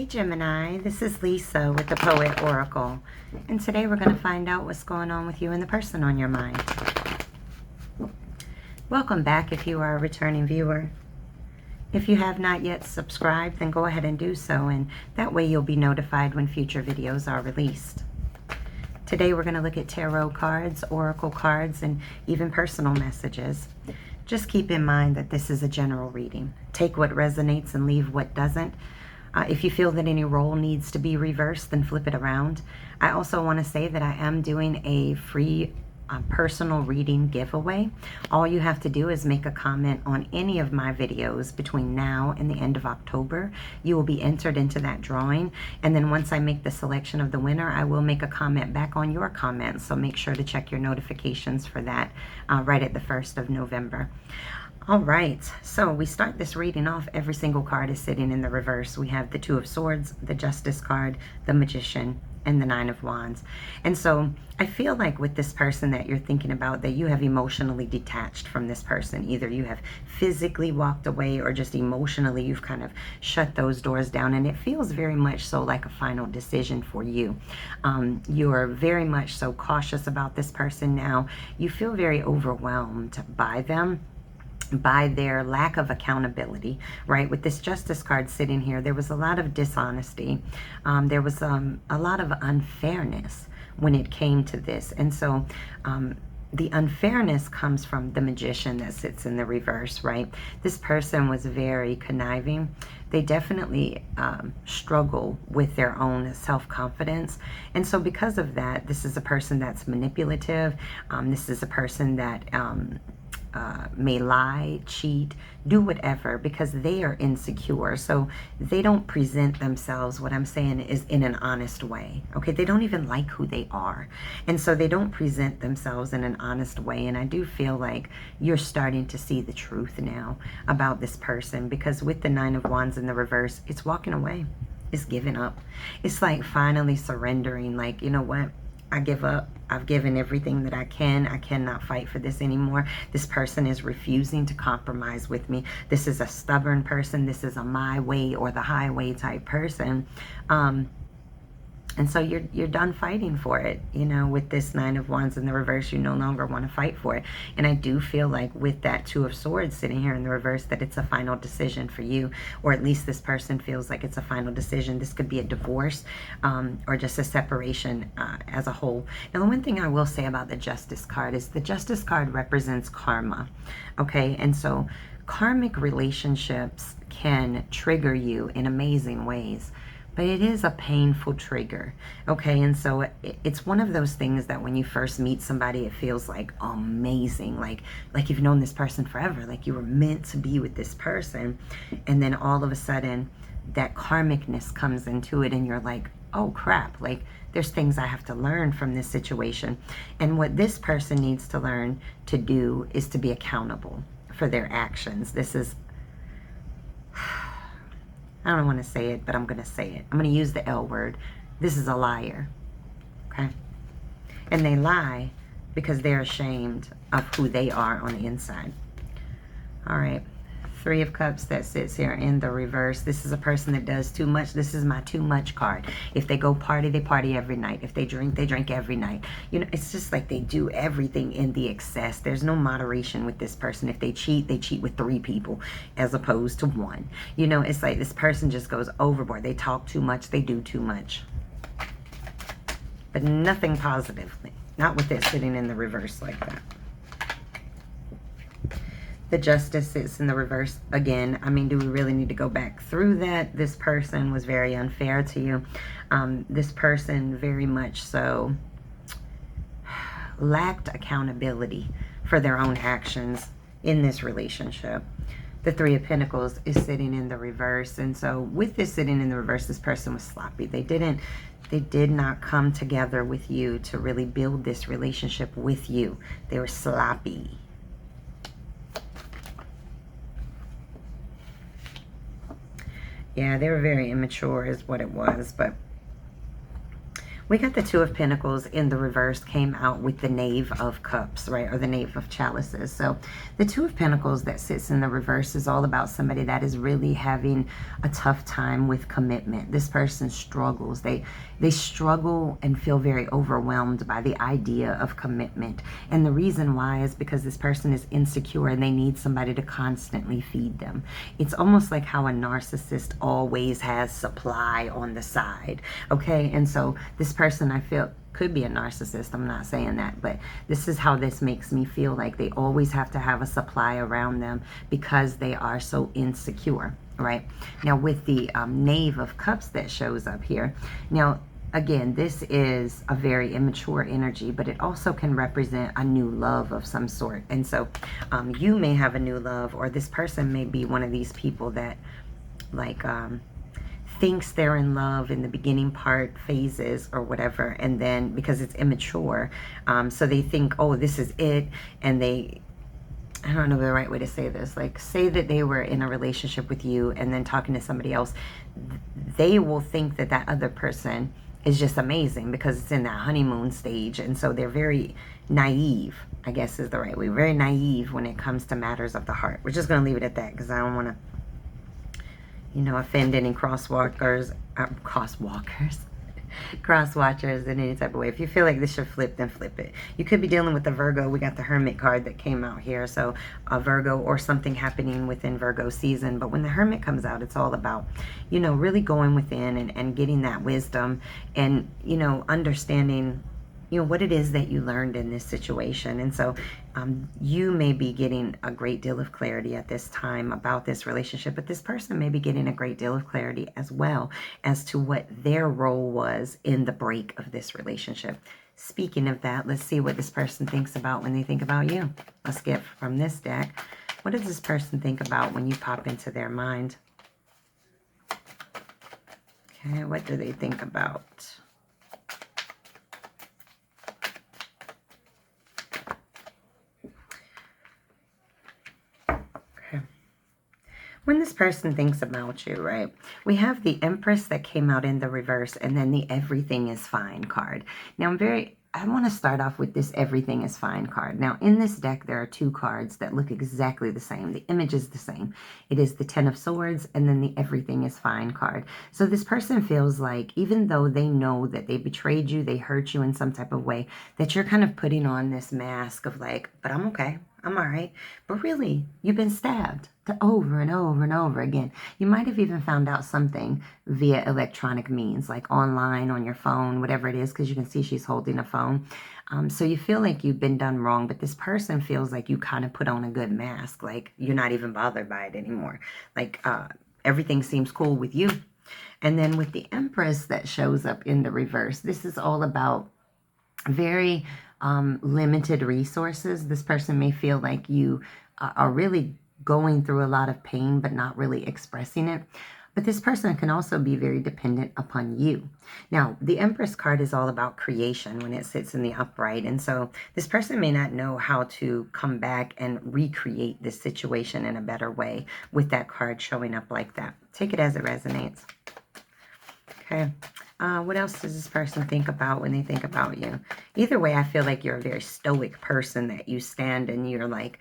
Hey Gemini, this is Lisa with the Poet Oracle, and today we're going to find out what's going on with you and the person on your mind. Welcome back if you are a returning viewer. If you have not yet subscribed, then go ahead and do so, and that way you'll be notified when future videos are released. Today we're going to look at tarot cards, oracle cards, and even personal messages. Just keep in mind that this is a general reading. Take what resonates and leave what doesn't. If you feel that any role needs to be reversed, then flip it around. I also want to say that I am doing a free personal reading giveaway. All you have to do is make a comment on any of my videos between now and the end of October. You will be entered into that drawing, and then once I make the selection of the winner, I will make a comment back on your comment, so make sure to check your notifications for that right at the 1st of November. All right, so we start this reading off. Every single card is sitting in the reverse. We have the Two of Swords, the Justice card, the Magician, and the Nine of Wands. And so I feel like with this person that you're thinking about, that you have emotionally detached from this person. Either you have physically walked away or just emotionally you've kind of shut those doors down, and it feels very much so like a final decision for you. You're very much so cautious about this person now. You feel very overwhelmed by them, by their lack of accountability, right? With this Justice card sitting here, there was a lot of dishonesty. There was a lot of unfairness when it came to this. And so the unfairness comes from the Magician that sits in the reverse, right? This person was very conniving. They definitely struggle with their own self-confidence. And so because of that, this is a person that's manipulative. This is a person that may lie, cheat, do whatever, because they are insecure. So they don't present themselves, what I'm saying is, in an honest way. Okay, they don't even like who they are. And so they don't present themselves in an honest way. And I do feel like you're starting to see the truth now about this person, because with the Nine of Wands in the reverse, it's walking away. It's giving up. It's like finally surrendering, like, you know what? I give up. I've given everything that I can. I cannot fight for this anymore. This person is refusing to compromise with me. This is a stubborn person. This is a my way or the highway type person. And so you're done fighting for it. You know, with this Nine of Wands in the reverse, you no longer want to fight for it. And I do feel like with that Two of Swords sitting here in the reverse, that it's a final decision for you, or at least this person feels like it's a final decision. This could be a divorce or just a separation as a whole. Now, the one thing I will say about the Justice card is the Justice card represents karma. Okay, and so karmic relationships can trigger you in amazing ways. But it is a painful trigger, okay? And so it's one of those things that when you first meet somebody, it feels like amazing, like you've known this person forever, like you were meant to be with this person. And then all of a sudden, that karmicness comes into it, and you're like, oh crap, like there's things I have to learn from this situation. And what this person needs to learn to do is to be accountable for their actions. This is... I don't want to say it, but I'm going to say it. I'm going to use the L word. This is a liar, okay? And they lie because they're ashamed of who they are on the inside. All right. Three of Cups that sits here in the reverse. This is a person that does too much. This is my too much card. If they go party, they party every night. If they drink every night. You know, it's just like they do everything in the excess. There's no moderation with this person. If they cheat with 3 people as opposed to 1. You know, it's like this person just goes overboard. They talk too much. They do too much. But nothing positively. Not with it sitting in the reverse like that. The Justice sits in the reverse again. I mean, do we really need to go back through that? This person was very unfair to you. This person very much so lacked accountability for their own actions in this relationship. The Three of Pentacles is sitting in the reverse. And so with this sitting in the reverse, this person was sloppy. They did not come together with you to really build this relationship with you. They were sloppy. Yeah, they were very immature is what it was. But We got the Two of Pentacles in the reverse, came out with the Knave of Cups, right? Or the Knave of Chalices. So the Two of Pentacles that sits in the reverse is all about somebody that is really having a tough time with commitment. This person struggles. They struggle and feel very overwhelmed by the idea of commitment. And the reason why is because this person is insecure and they need somebody to constantly feed them. It's almost like how a narcissist always has supply on the side, okay? And so this person, I feel, could be a narcissist. I'm not saying that, but this is how this makes me feel, like they always have to have a supply around them because they are so insecure, right? Now with the Knave of Cups that shows up here, now again, this is a very immature energy, but it also can represent a new love of some sort. And so you may have a new love, or this person may be one of these people that like thinks they're in love in the beginning part phases or whatever, and then because it's immature, so they think, oh, this is it, and they, I don't know the right way to say this, like say that they were in a relationship with you and then talking to somebody else, they will think that that other person is just amazing because it's in that honeymoon stage, and so they're very naive, I guess is the right way, very naive when it comes to matters of the heart. We're just going to leave it at that because I don't want to, you know, offend any crosswalkers in any type of way. If you feel like this should flip, then flip it. You could be dealing with the Virgo. We got the Hermit card that came out here. So a Virgo or something happening within Virgo season. But when the Hermit comes out, it's all about, you know, really going within and getting that wisdom and, you know, understanding, you know, what it is that you learned in this situation. And so you may be getting a great deal of clarity at this time about this relationship, but this person may be getting a great deal of clarity as well as to what their role was in the break of this relationship. Speaking of that, let's see what this person thinks about when they think about you. Let's get from this deck, what does this person think about when you pop into their mind? Okay, what do they think about? When this person thinks about you, right, we have the Empress that came out in the reverse, and then the Everything is Fine card. Now, I want to start off with this Everything is Fine card. Now, in this deck, there are two cards that look exactly the same. The image is the same. It is the Ten of Swords and then the Everything is Fine card. So this person feels like, even though they know that they betrayed you, they hurt you in some type of way, that you're kind of putting on this mask of like, but I'm okay. I'm all right. But really, you've been stabbed over and over and over again. You might have even found out something via electronic means, like online, on your phone, whatever it is, because you can see she's holding a phone. So you feel like you've been done wrong, but this person feels like you kind of put on a good mask, like you're not even bothered by it anymore. Like everything seems cool with you. And then with the Empress that shows up in the reverse, this is all about very limited resources. This person may feel like you are really going through a lot of pain, but not really expressing it. But this person can also be very dependent upon you. Now, the Empress card is all about creation when it sits in the upright. And so this person may not know how to come back and recreate this situation in a better way with that card showing up like that. Take it as it resonates. Okay. What else does this person think about when they think about you? Either way, I feel like you're a very stoic person, that you stand and you're like,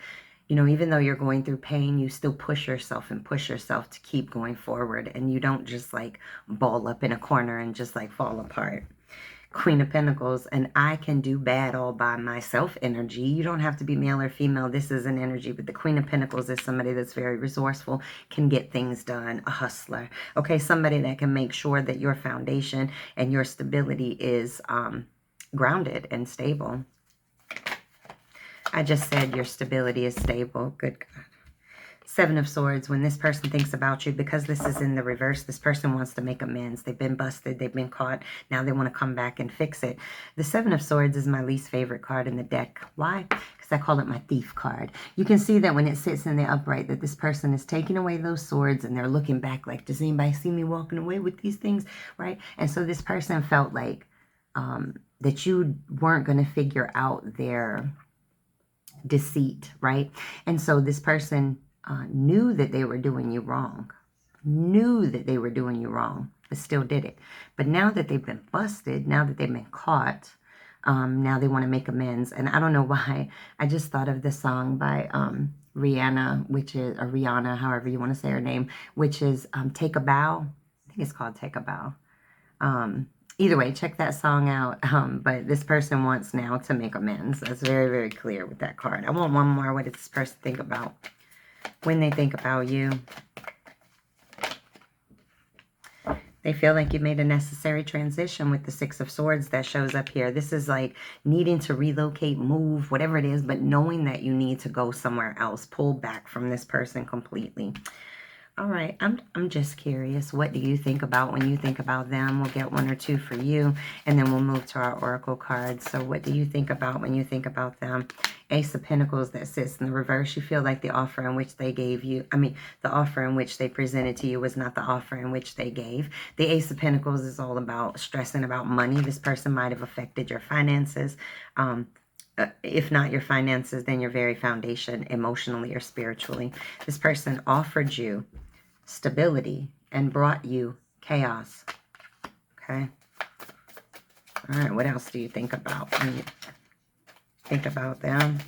you know, even though you're going through pain, you still push yourself to keep going forward. And you don't just like ball up in a corner and just like fall apart. Queen of Pentacles, and I can do bad all by myself energy. You don't have to be male or female. This is an energy, but the Queen of Pentacles is somebody that's very resourceful, can get things done, a hustler. Okay, somebody that can make sure that your foundation and your stability is grounded and stable. I just said your stability is stable. Good God. Seven of Swords, when this person thinks about you, because this is in the reverse, this person wants to make amends. They've been busted. They've been caught. Now they want to come back and fix it. The Seven of Swords is my least favorite card in the deck. Why? Because I call it my thief card. You can see that when it sits in the upright, that this person is taking away those swords and they're looking back like, does anybody see me walking away with these things? Right? And so this person felt like that you weren't going to figure out their deceit, right? And so this person knew that they were doing you wrong, knew that they were doing you wrong. but still did it. But now that they've been busted, now that they've been caught, now they want to make amends. And I don't know why. I just thought of this song by Rihanna, or Rihanna, however you want to say her name, which is Take a Bow. I think it's called Take a Bow. Either way, check that song out. But this person wants now to make amends. That's very, very clear with that card. I want one more. What does this person think about when they think about you? They feel like you made a necessary transition with the Six of Swords that shows up here. This is like needing to relocate, move, whatever it is, but knowing that you need to go somewhere else. Pull back from this person completely. All right, I'm just curious. What do you think about when you think about them? We'll get one or two for you, and then we'll move to our oracle cards. So what do you think about when you think about them? Ace of Pentacles that sits in the reverse. You feel like the offer in which they gave you, the offer in which they presented to you was not the offer in which they gave. The Ace of Pentacles is all about stressing about money. This person might have affected your finances. If not your finances, then your very foundation, emotionally or spiritually. This person offered you stability and brought you chaos. Okay. All right. What else do you think about when you think about them?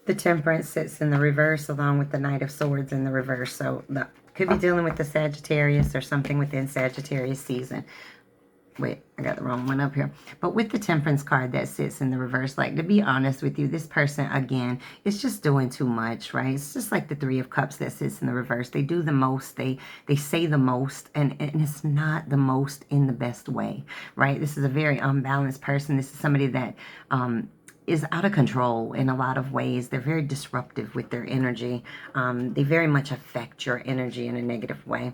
The Temperance sits in the reverse along with the Knight of Swords in the reverse. So could be dealing with the Sagittarius or something within Sagittarius season. Wait, I got the wrong one up here. But with the Temperance card that sits in the reverse, like, to be honest with you, this person, again, is just doing too much, right? It's just like the Three of Cups that sits in the reverse. They do the most. They say the most, and it's not the most in the best way, right? This is a very unbalanced person. This is somebody that is out of control in a lot of ways. They're very disruptive with their energy. They very much affect your energy in a negative way.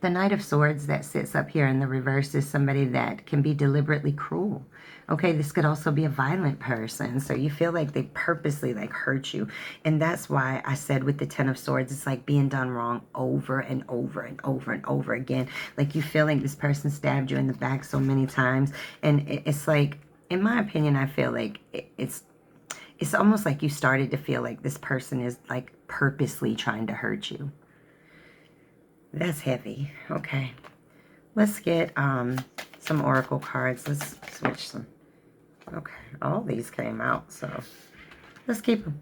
The Knight of Swords that sits up here in the reverse is somebody that can be deliberately cruel. Okay, this could also be a violent person. So you feel like they purposely hurt you. And that's why I said with the Ten of Swords, it's like being done wrong over and over and over and over again. Like you feel like this person stabbed you in the back so many times. And it's like, in my opinion, I feel like it's almost like you started to feel like this person is like purposely trying to hurt you. That's heavy. Okay. Let's get some oracle cards. Let's switch some. Okay. All these came out, so let's keep them.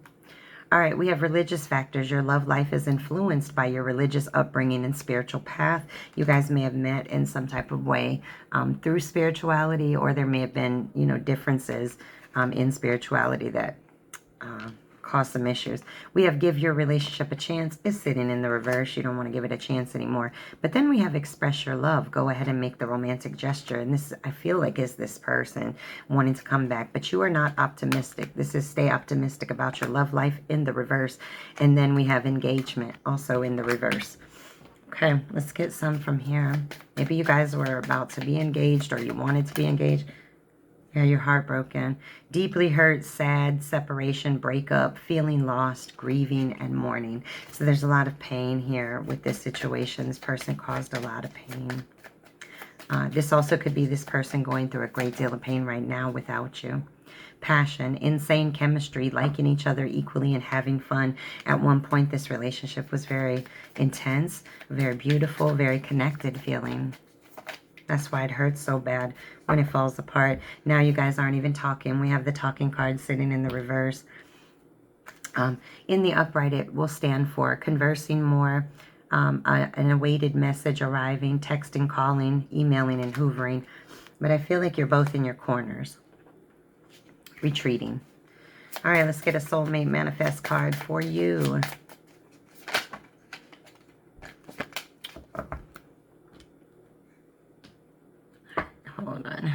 All right. We have religious factors. Your love life is influenced by your religious upbringing and spiritual path. You guys may have met in some type of way through spirituality, or there may have been, differences in spirituality that cause some issues. We have give your relationship a chance. It's sitting in the reverse. You don't want to give it a chance anymore. But then we have express your love. Go ahead and make the romantic gesture. And this, I feel like, is this person wanting to come back. But you are not optimistic. This is stay optimistic about your love life in the reverse. And then we have engagement also in the reverse. Okay, let's get some from here. Maybe you guys were about to be engaged, or you wanted to be engaged. Yeah, you're heartbroken, deeply hurt, sad, separation, breakup, feeling lost, grieving, and mourning. So there's a lot of pain here with this situation. This person caused a lot of pain. This also could be this person going through a great deal of pain right now without you. Passion, insane chemistry, liking each other equally and having fun. At one point, this relationship was very intense, very beautiful, very connected feeling. That's why it hurts so bad when it falls apart. Now you guys aren't even talking. We have the talking card sitting in the reverse. In the upright, it will stand for conversing more, an awaited message arriving, texting, calling, emailing, and hoovering. But I feel like you're both in your corners, retreating. All right, let's get a soulmate manifest card for you. Hold on.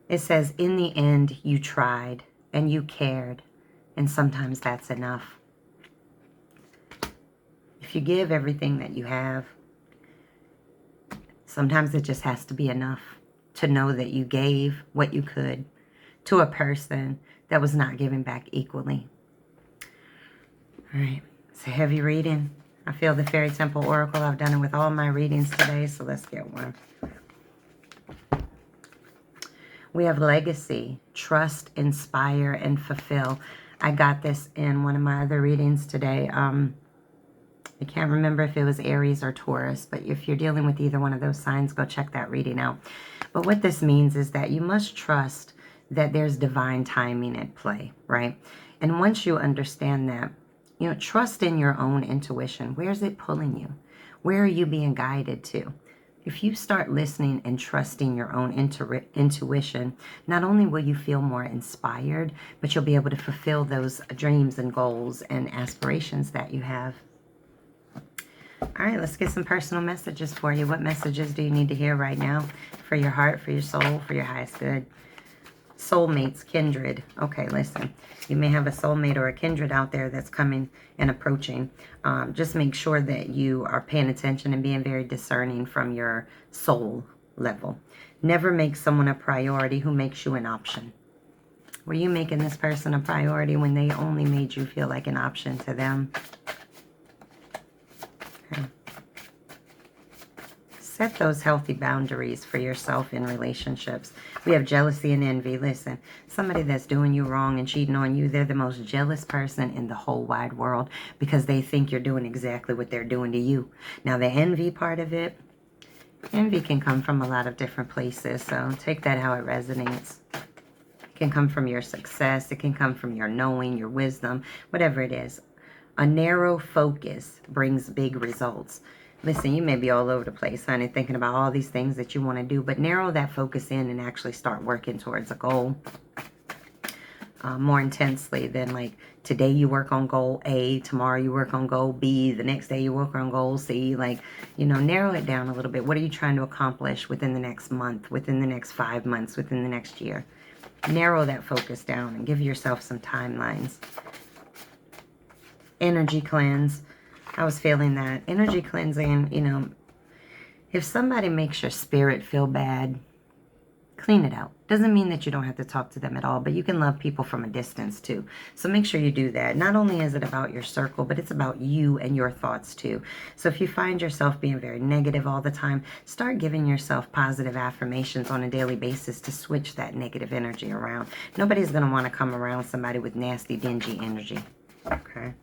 It says, in the end, you tried and you cared, and sometimes that's enough. If you give everything that you have, sometimes it just has to be enough to know that you gave what you could to a person that was not giving back equally. All right, it's a heavy reading. I feel the Fairy Temple Oracle. I've done it with all my readings today, so let's get one. We have legacy, trust, inspire, and fulfill. I got this in one of my other readings today. I can't remember if it was Aries or Taurus, but if you're dealing with either one of those signs, go check that reading out. But what this means is that you must trust that there's divine timing at play, right? And once you understand that, you know, trust in your own intuition. Where's it pulling you? Where are you being guided to? If you start listening and trusting your own intuition, not only will you feel more inspired, but you'll be able to fulfill those dreams and goals and aspirations that you have. All right, let's get some personal messages for you. What messages do you need to hear right now for your heart, for your soul, for your highest good? Soulmates, kindred. Okay, listen. You may have a soulmate or a kindred out there that's coming and approaching. Just make sure that you are paying attention and being very discerning from your soul level. Never make someone a priority who makes you an option. Were you making this person a priority when they only made you feel like an option to them? Okay. Set those healthy boundaries for yourself in relationships. We have jealousy and envy. Listen, somebody that's doing you wrong and cheating on you, they're the most jealous person in the whole wide world because they think you're doing exactly what they're doing to you. Now, the envy part of it, envy can come from a lot of different places, so take that how it resonates. It can come from your success. It can come from your knowing, your wisdom, whatever it is. A narrow focus brings big results. Listen, you may be all over the place, honey, thinking about all these things that you want to do, but narrow that focus in and actually start working towards a goal more intensely than like today you work on goal A, tomorrow you work on goal B, the next day you work on goal C. Like, you know, narrow it down a little bit. What are you trying to accomplish within the next month, within the next 5 months, within the next year? Narrow that focus down and give yourself some timelines. Energy cleanse. I was feeling that. Energy cleansing, you know, if somebody makes your spirit feel bad, clean it out. Doesn't mean that you don't have to talk to them at all, but you can love people from a distance too. So make sure you do that. Not only is it about your circle, but it's about you and your thoughts too. So if you find yourself being very negative all the time, start giving yourself positive affirmations on a daily basis to switch that negative energy around. Nobody's going to want to come around somebody with nasty, dingy energy. Okay.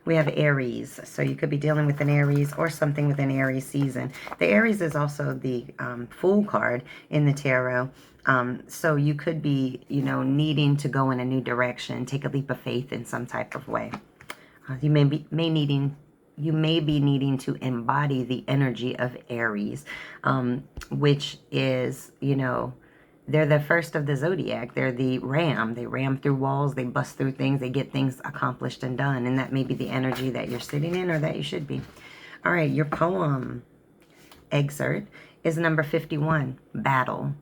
We have Aries, so you could be dealing with an Aries or something with an Aries season. The Aries is also the Fool card in the tarot. So you could be, you know, needing to go in a new direction, take a leap of faith in some type of way. You may be needing to embody the energy of Aries, which is, you know, they're the first of the zodiac. They're the ram. They ram through walls. They bust through things. They get things accomplished and done. And that may be the energy that you're sitting in or that you should be. All right, your poem excerpt is number 51, Battle.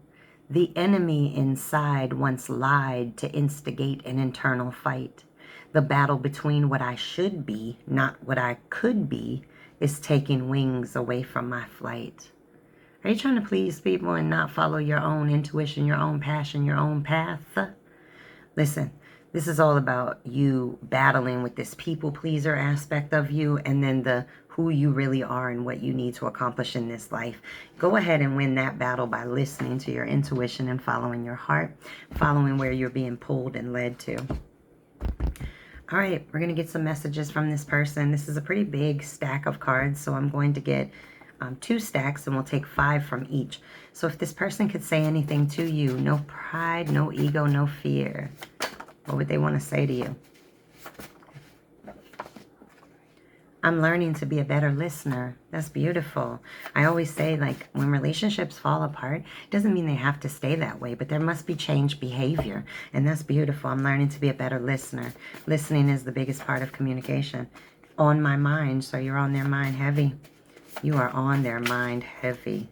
The enemy inside once lied to instigate an internal fight. The battle between what I should be, not what I could be, is taking wings away from my flight. Are you trying to please people and not follow your own intuition, your own passion, your own path? Listen, this is all about you battling with this people pleaser aspect of you and then the who you really are and what you need to accomplish in this life. Go ahead and win that battle by listening to your intuition and following your heart, following where you're being pulled and led to. All right, we're going to get some messages from this person. This is a pretty big stack of cards, so I'm going to get 2 stacks and we'll take 5 from each. So if this person could say anything to you, no pride, no ego, no fear, what would they want to say to you? I'm learning to be a better listener. That's beautiful. I always say, like, when relationships fall apart, it doesn't mean they have to stay that way, but there must be changed behavior. And that's beautiful. I'm learning to be a better listener. Listening is the biggest part of communication. On my mind, so you're on their mind heavy. You are on their mind heavy.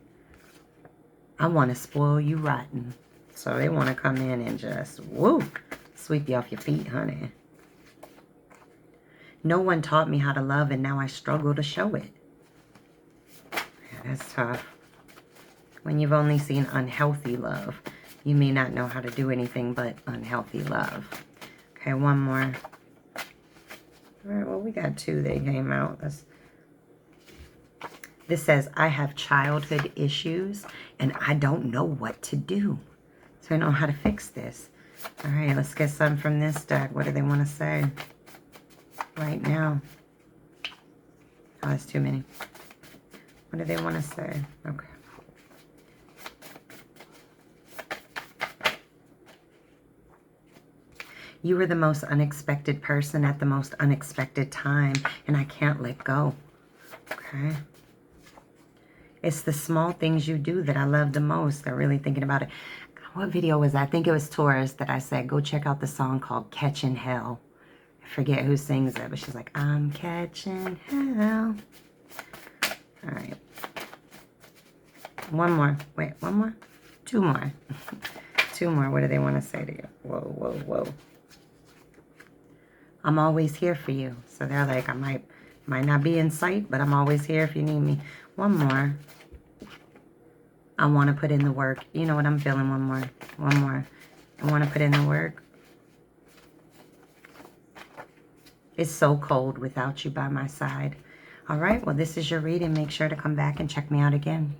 I want to spoil you rotten. So they want to come in and just, woo, sweep you off your feet, honey. No one taught me how to love, and now I struggle to show it. Yeah, that's tough. When you've only seen unhealthy love, you may not know how to do anything but unhealthy love. Okay, one more. All right, well, we got 2 that came out. This says, I have childhood issues, and I don't know what to do. So I don't know how to fix this. All right, let's get some from this deck. What do they want to say right now? Oh, that's too many. What do they want to say? Okay. You were the most unexpected person at the most unexpected time, and I can't let go. Okay. It's the small things you do that I love the most. They're really thinking about it. What video was that? I think it was Taurus that I said, go check out the song called Catching Hell. I forget who sings it, but she's like, I'm catching hell. All right. One more. Wait, one more? Two more. Two more. What do they want to say to you? Whoa, whoa, whoa. I'm always here for you. So they're like, I might not be in sight, but I'm always here if you need me. One more. I want to put in the work. You know what I'm feeling? One more. One more. I want to put in the work. It's so cold without you by my side. All right. Well, this is your reading. Make sure to come back and check me out again.